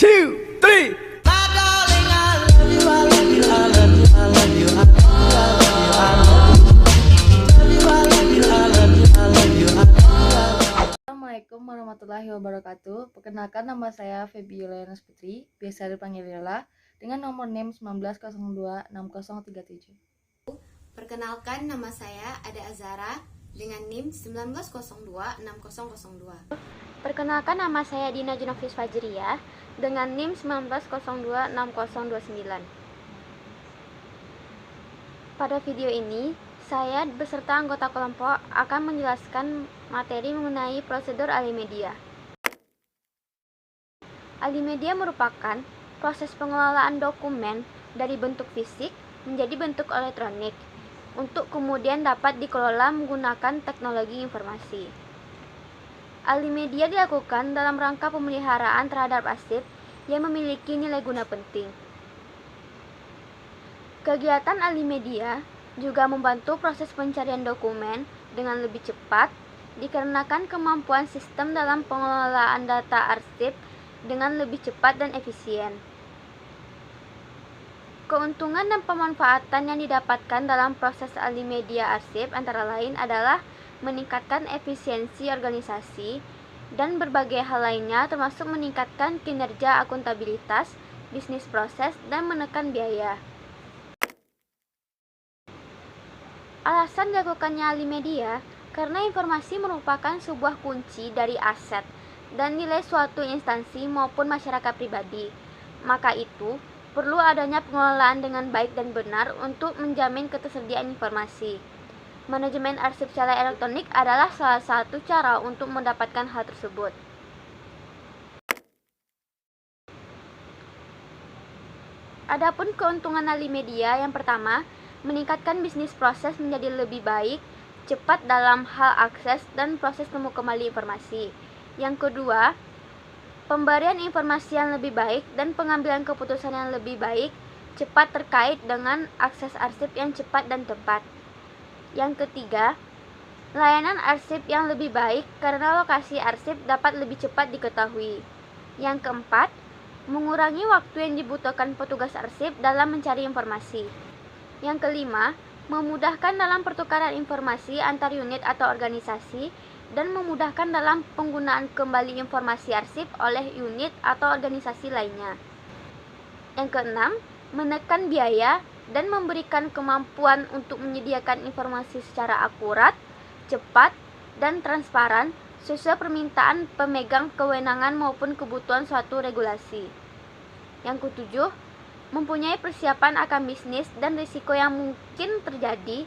two, three. Assalamualaikum warahmatullahi wabarakatuh. Perkenalkan, nama saya Feby Yuliana Putri, biasa dipanggil Lila, dengan nomor NIM 19026037. Perkenalkan, nama saya Ada Azara dengan NIM 19026002. Perkenalkan, nama saya Dina Junafis Fajriyah dengan NIM 19026029. Pada video ini, saya beserta anggota kelompok akan menjelaskan materi mengenai prosedur Alimedia. Alimedia merupakan proses pengelolaan dokumen dari bentuk fisik menjadi bentuk elektronik untuk kemudian dapat dikelola menggunakan teknologi informasi. Alimedia dilakukan dalam rangka pemeliharaan terhadap arsip yang memiliki nilai guna penting. Kegiatan Alimedia juga membantu proses pencarian dokumen dengan lebih cepat dikarenakan kemampuan sistem dalam pengelolaan data arsip dengan lebih cepat dan efisien. Keuntungan dan pemanfaatan yang didapatkan dalam proses Alimedia arsip antara lain adalah meningkatkan efisiensi organisasi dan berbagai hal lainnya, termasuk meningkatkan kinerja akuntabilitas, bisnis proses, dan menekan biaya. Alasan dilakukannya Alimedia karena informasi merupakan sebuah kunci dari aset dan nilai suatu instansi maupun masyarakat pribadi. Maka itu, perlu adanya pengelolaan dengan baik dan benar untuk menjamin ketersediaan informasi. Manajemen arsip secara elektronik adalah salah satu cara untuk mendapatkan hal tersebut. Adapun keuntungan Alimedia, yang pertama, meningkatkan bisnis proses menjadi lebih baik, cepat dalam hal akses dan proses temu kembali informasi. Yang kedua, pemberian informasi yang lebih baik dan pengambilan keputusan yang lebih baik, cepat terkait dengan akses arsip yang cepat dan tepat. Yang ketiga, layanan arsip yang lebih baik karena lokasi arsip dapat lebih cepat diketahui. Yang keempat, mengurangi waktu yang dibutuhkan petugas arsip dalam mencari informasi. Yang kelima, memudahkan dalam pertukaran informasi antar unit atau organisasi dan memudahkan dalam penggunaan kembali informasi arsip oleh unit atau organisasi lainnya. Yang keenam, menekan biaya dan memberikan kemampuan untuk menyediakan informasi secara akurat, cepat, dan transparan sesuai permintaan pemegang kewenangan maupun kebutuhan suatu regulasi. Yang ketujuh, mempunyai persiapan akan bisnis dan risiko yang mungkin terjadi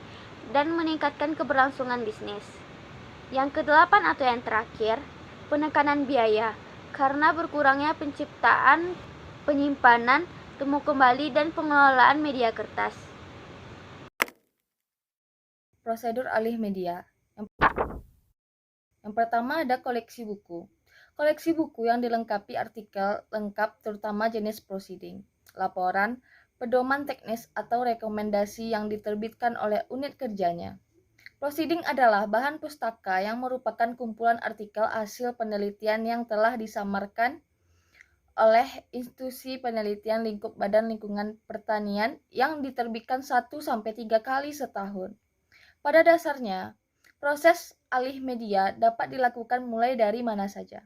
dan meningkatkan keberlangsungan bisnis. Yang kedelapan atau yang terakhir, penekanan biaya karena berkurangnya penciptaan, penyimpanan, temu kembali, dan pengelolaan media kertas. Prosedur Alimedia. Yang pertama ada koleksi buku. Koleksi buku yang dilengkapi artikel lengkap terutama jenis proceeding, laporan, pedoman teknis atau rekomendasi yang diterbitkan oleh unit kerjanya. Proceeding adalah bahan pustaka yang merupakan kumpulan artikel hasil penelitian yang telah disamarkan oleh institusi penelitian lingkup Badan Lingkungan Pertanian yang diterbitkan 1-3 kali setahun. Pada dasarnya, proses Alimedia dapat dilakukan mulai dari mana saja.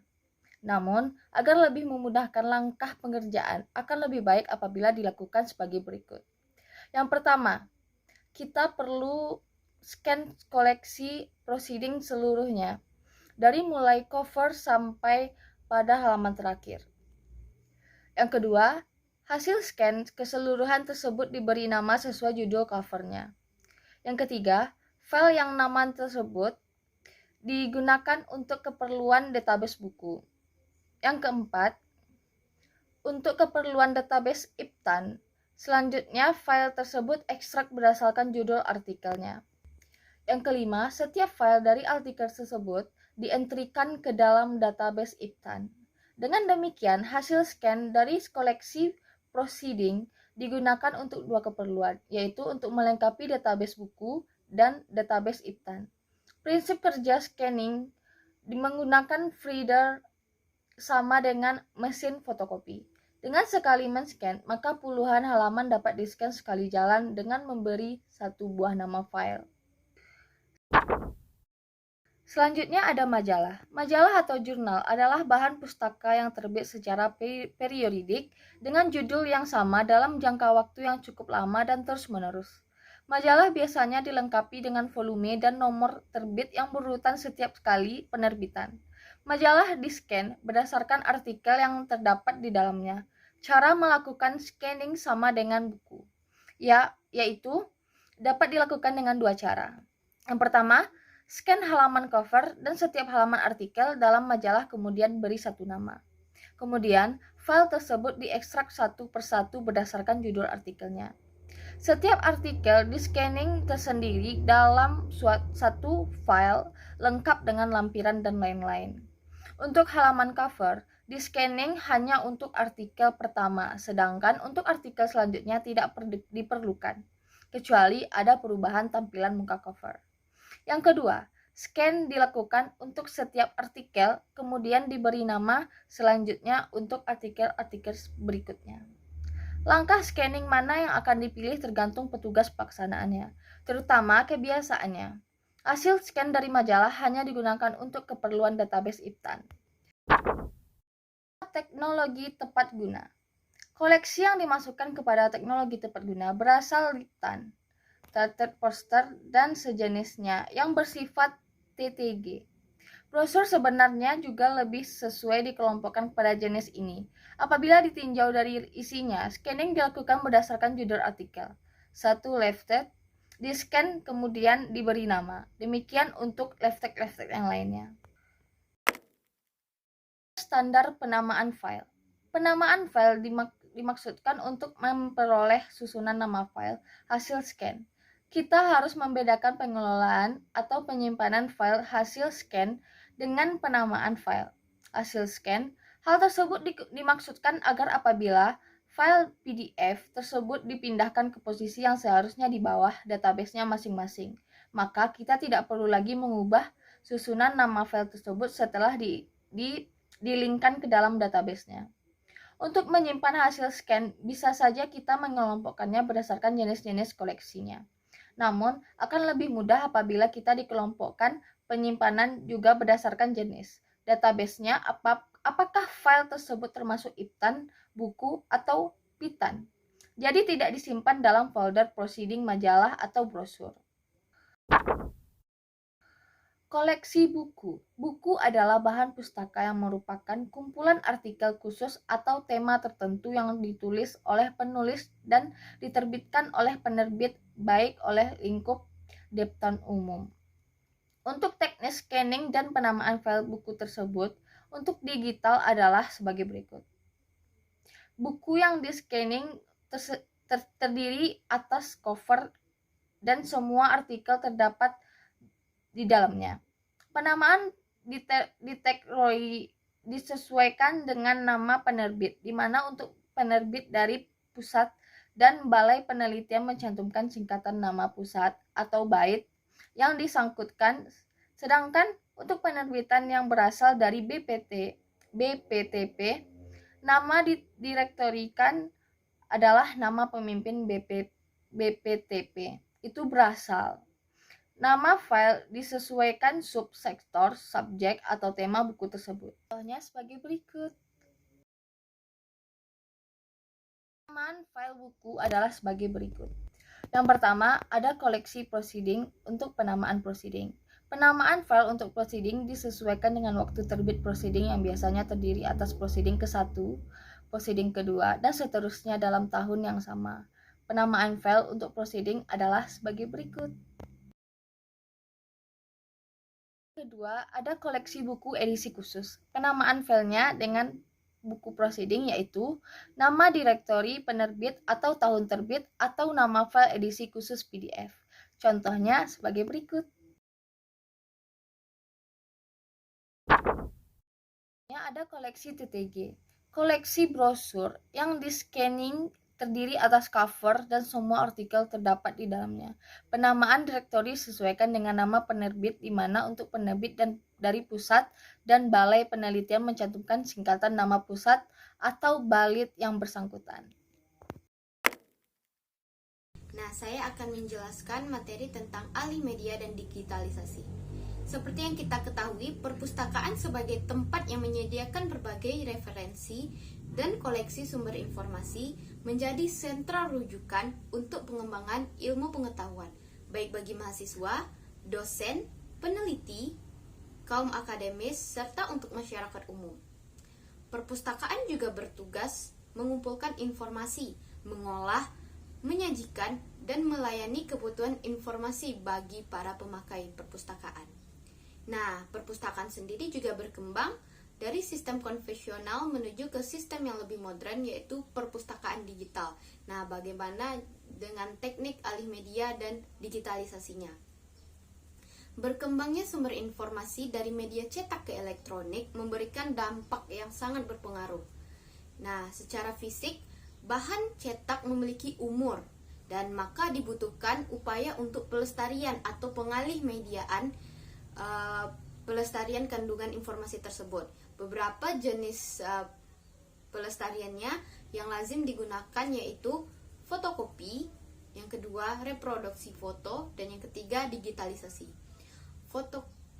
Namun, agar lebih memudahkan langkah pengerjaan, akan lebih baik apabila dilakukan sebagai berikut. Yang pertama, kita perlu scan koleksi proceeding seluruhnya, dari mulai cover sampai pada halaman terakhir. Yang kedua, hasil scan keseluruhan tersebut diberi nama sesuai judul covernya. Yang ketiga, file yang nama tersebut digunakan untuk keperluan database buku. Yang keempat, untuk keperluan database IPTAN, selanjutnya file tersebut ekstrak berdasarkan judul artikelnya. Yang kelima, setiap file dari artikel tersebut dientrikan ke dalam database IPTAN. Dengan demikian, hasil scan dari koleksi proceeding digunakan untuk dua keperluan, yaitu untuk melengkapi database buku dan database IPTAN. Prinsip kerja scanning menggunakan reader sama dengan mesin fotokopi. Dengan sekali men-scan, maka puluhan halaman dapat di-scan sekali jalan dengan memberi satu buah nama file. Selanjutnya ada majalah. Majalah atau jurnal adalah bahan pustaka yang terbit secara periodik dengan judul yang sama dalam jangka waktu yang cukup lama dan terus-menerus. Majalah biasanya dilengkapi dengan volume dan nomor terbit yang berurutan setiap kali penerbitan. Majalah di-scan berdasarkan artikel yang terdapat di dalamnya. Cara melakukan scanning sama dengan buku, yaitu dapat dilakukan dengan dua cara. Yang pertama, scan halaman cover dan setiap halaman artikel dalam majalah kemudian beri satu nama. Kemudian, file tersebut diekstrak satu persatu berdasarkan judul artikelnya. Setiap artikel di-scanning tersendiri dalam satu file lengkap dengan lampiran dan lain-lain. Untuk halaman cover, di-scanning hanya untuk artikel pertama, sedangkan untuk artikel selanjutnya tidak diperlukan, kecuali ada perubahan tampilan muka cover. Yang kedua, scan dilakukan untuk setiap artikel, kemudian diberi nama selanjutnya untuk artikel-artikel berikutnya. Langkah scanning mana yang akan dipilih tergantung petugas pelaksanaannya, terutama kebiasaannya. Hasil scan dari majalah hanya digunakan untuk keperluan database IPTAN. Teknologi tepat guna. Koleksi yang dimasukkan kepada teknologi tepat guna berasal IPTAN, Tethered Poster, dan sejenisnya yang bersifat TTG. Brosur sebenarnya juga lebih sesuai dikelompokkan pada jenis ini. Apabila ditinjau dari isinya, scanning dilakukan berdasarkan judul artikel. Satu left-text, di-scan kemudian diberi nama. Demikian untuk left-text yang lainnya. Standar penamaan file. Penamaan file dimaksudkan untuk memperoleh susunan nama file hasil scan. Kita harus membedakan pengelolaan atau penyimpanan file hasil scan dengan penamaan file hasil scan. Hal tersebut dimaksudkan agar apabila file PDF tersebut dipindahkan ke posisi yang seharusnya di bawah database-nya masing-masing, maka kita tidak perlu lagi mengubah susunan nama file tersebut setelah di-linkkan ke dalam database-nya. Untuk menyimpan hasil scan, bisa saja kita mengelompokkannya berdasarkan jenis-jenis koleksinya. Namun, akan lebih mudah apabila kita dikelompokkan penyimpanan juga berdasarkan jenis database-nya, apakah file tersebut termasuk IPTAN, buku, atau PITAN. Jadi tidak disimpan dalam folder proceeding majalah atau brosur. Koleksi buku. Buku adalah bahan pustaka yang merupakan kumpulan artikel khusus atau tema tertentu yang ditulis oleh penulis dan diterbitkan oleh penerbit baik oleh lingkup IPTAN umum. Untuk teknis scanning dan penamaan file buku tersebut untuk digital adalah sebagai berikut. Buku yang di-scanning terdiri atas cover dan semua artikel terdapat di dalamnya. Penamaan disesuaikan dengan nama penerbit, di mana untuk penerbit dari pusat dan balai penelitian mencantumkan singkatan nama pusat atau bait yang disangkutkan, sedangkan untuk penerbitan yang berasal dari BPTP, nama direktorikan adalah nama pemimpin BPTP. Itu berasal. Nama file disesuaikan subsektor, subjek, atau tema buku tersebut. Contohnya sebagai berikut. Penamaan file buku adalah sebagai berikut. Yang pertama, ada koleksi proceeding untuk penamaan proceeding. Penamaan file untuk proceeding disesuaikan dengan waktu terbit proceeding yang biasanya terdiri atas proceeding ke-1, proceeding kedua, dan seterusnya dalam tahun yang sama. Penamaan file untuk proceeding adalah sebagai berikut. Kedua, ada koleksi buku edisi khusus. Penamaan filenya dengan buku proceeding yaitu nama direktori penerbit atau tahun terbit atau nama file edisi khusus PDF. Contohnya sebagai berikut. Ada koleksi TTG, koleksi brosur yang di-scanning terdiri atas cover dan semua artikel terdapat di dalamnya. Penamaan direktori sesuaikan dengan nama penerbit, di mana untuk penerbit dan dari pusat dan balai penelitian mencantumkan singkatan nama pusat atau balit yang bersangkutan. Nah, saya akan menjelaskan materi tentang alih media dan digitalisasi. Seperti yang kita ketahui, perpustakaan sebagai tempat yang menyediakan berbagai referensi dan koleksi sumber informasi menjadi sentral rujukan untuk pengembangan ilmu pengetahuan, baik bagi mahasiswa, dosen, peneliti, kaum akademis, serta untuk masyarakat umum. Perpustakaan juga bertugas mengumpulkan informasi, mengolah, menyajikan, dan melayani kebutuhan informasi bagi para pemakai perpustakaan. Nah, perpustakaan sendiri juga berkembang dari sistem konvensional menuju ke sistem yang lebih modern, yaitu perpustakaan digital. Nah, bagaimana dengan teknik alih media dan digitalisasinya? Berkembangnya sumber informasi dari media cetak ke elektronik memberikan dampak yang sangat berpengaruh. Nah, secara fisik, bahan cetak memiliki umur, dan maka dibutuhkan upaya untuk pelestarian atau pengalih mediaan pelestarian kandungan informasi tersebut. Beberapa jenis pelestariannya yang lazim digunakan yaitu fotokopi, yang kedua reproduksi foto, dan yang ketiga digitalisasi.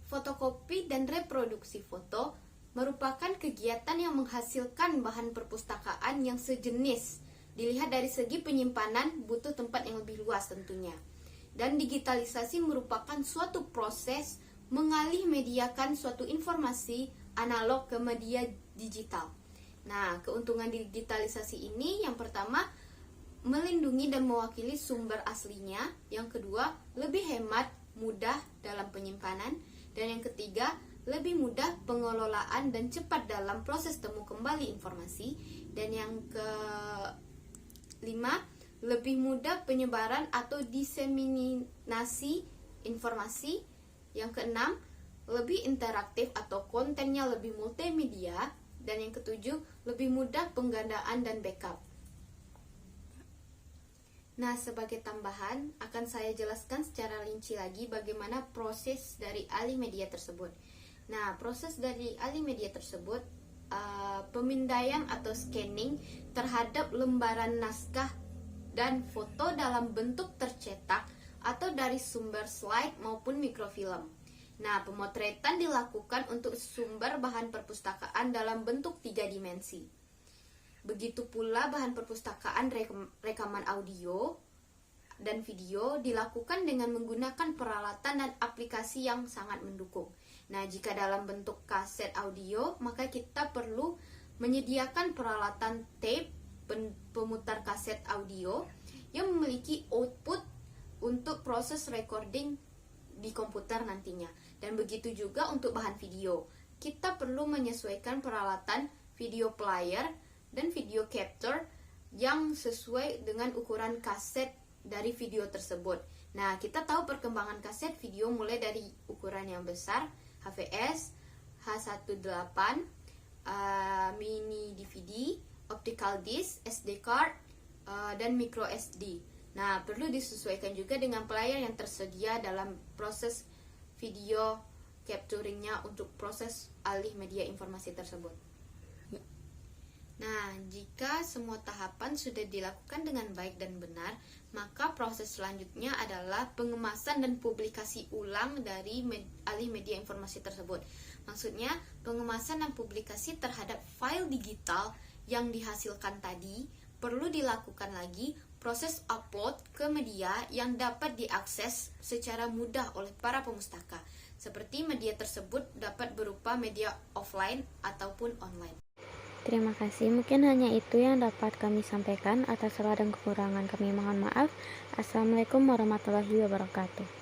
Fotokopi dan reproduksi foto merupakan kegiatan yang menghasilkan bahan perpustakaan yang sejenis. Dilihat dari segi penyimpanan, butuh tempat yang lebih luas tentunya. Dan digitalisasi merupakan suatu proses mengalih mediakan suatu informasi analog ke media digital. Nah, keuntungan digitalisasi ini yang pertama, melindungi dan mewakili sumber aslinya. Yang kedua, lebih hemat, mudah dalam penyimpanan. Dan yang ketiga, lebih mudah pengelolaan dan cepat dalam proses temu kembali informasi. Dan yang kelima, lebih mudah penyebaran atau diseminasi informasi. Yang keenam, lebih interaktif atau kontennya lebih multimedia. Dan yang ketujuh, lebih mudah penggandaan dan backup. Nah, sebagai tambahan, akan saya jelaskan secara rinci lagi bagaimana proses dari alih media tersebut. Nah, proses dari alih media tersebut, pemindaian atau scanning terhadap lembaran naskah dan foto dalam bentuk tercetak atau dari sumber slide maupun mikrofilm. Nah, pemotretan dilakukan untuk sumber bahan perpustakaan dalam bentuk 3 dimensi. Begitu pula bahan perpustakaan rekaman audio dan video dilakukan dengan menggunakan peralatan dan aplikasi yang sangat mendukung. Nah, jika dalam bentuk kaset audio, maka kita perlu menyediakan peralatan tape, pemutar kaset audio yang memiliki output untuk proses recording di komputer nantinya. Dan begitu juga untuk bahan video. Kita perlu menyesuaikan peralatan video player dan video capture yang sesuai dengan ukuran kaset dari video tersebut. Nah, kita tahu perkembangan kaset video mulai dari ukuran yang besar, HVS, H18, mini DVD, optical disc, SD card, dan micro SD. Nah, perlu disesuaikan juga dengan player yang tersedia dalam proses video capturingnya untuk proses alih media informasi tersebut. Nah, jika semua tahapan sudah dilakukan dengan baik dan benar, maka proses selanjutnya adalah pengemasan dan publikasi ulang dari alih media informasi tersebut. Maksudnya, pengemasan dan publikasi terhadap file digital yang dihasilkan tadi perlu dilakukan lagi proses upload ke media yang dapat diakses secara mudah oleh para pemustaka. Seperti media tersebut dapat berupa media offline ataupun online. Terima kasih, mungkin hanya itu yang dapat kami sampaikan. Atas salah dan kekurangan kami mohon maaf. Assalamualaikum warahmatullahi wabarakatuh.